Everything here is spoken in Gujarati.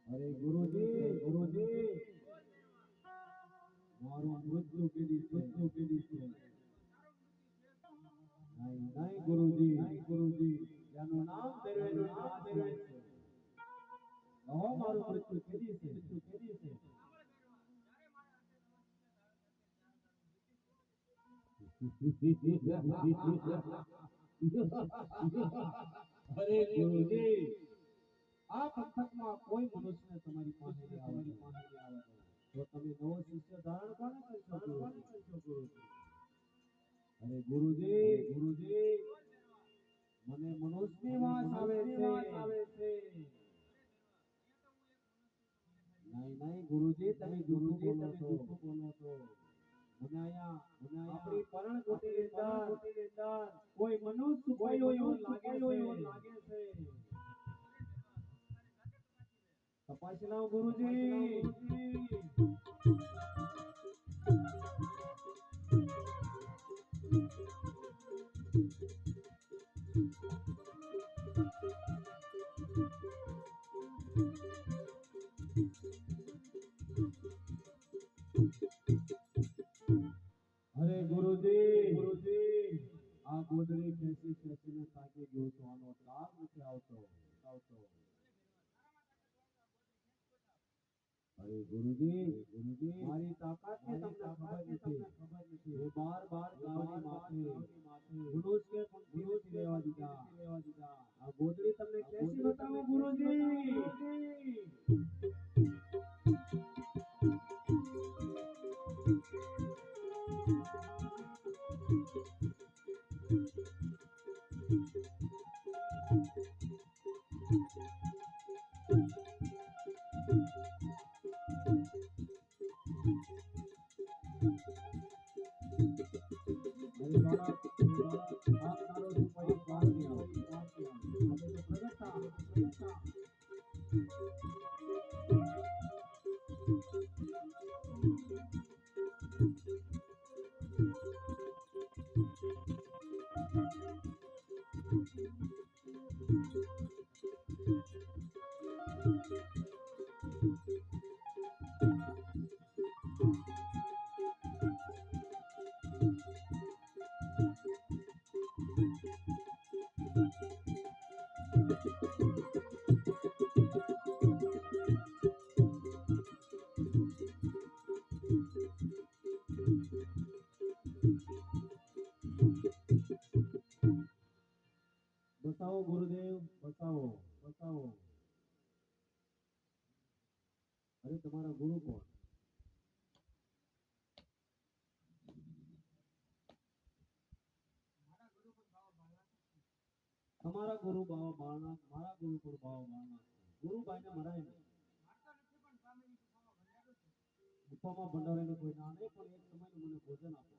અરે ગુરુજી મારું મૃત્યુ કેદી છે નહીં ગુરુજી જેનું નામ ધરવેલું નામ ધરવેલું છે મારું મૃત્યુ કેદી છે અરે ગુરુજી આ પંથકમાં કોઈ મનુષ્ય તમારી પાસે આવે તો તમે નવો શિષ્ય ધારણ કોને કરશો ગુરુજી અરે ગુરુજી મને મનુષ્યની વાસ આવે છે નહીં ગુરુજી તમે જૂઠું બોલો છો મને આપણી પરણ કોટીની અંદર કોઈ મનુષ્ય કોઈ એવું લાગે છે તપાસ લાવ ગુરુજી અરે ગુરુજી આ ગોદડી ખેંચીને તાકી ગયો તો આનો ત્રાસ નથી આવતો અરે ગુરુજી મારી તાકાત ને તમને ખબર નથી એ બાર ગાવાની માથે ગુરુજ કે ગુરુજ રહેવા દીધા આ ગોદડી તમને કેસી બતાવો ગુરુજી બતાવો ગુરુદેવ બતાવો અરે તમારા ગુરુ કોણ તમારા ગુરુ બાવા બાળનાથ મારા ગુરુ પણ બાવા બાળનાથ ગુરુભાઈ ને મરાય નહીં ગુફામાં ભંડારેલું કોઈ ના નહીં પણ એક સમય મને ભોજન આપો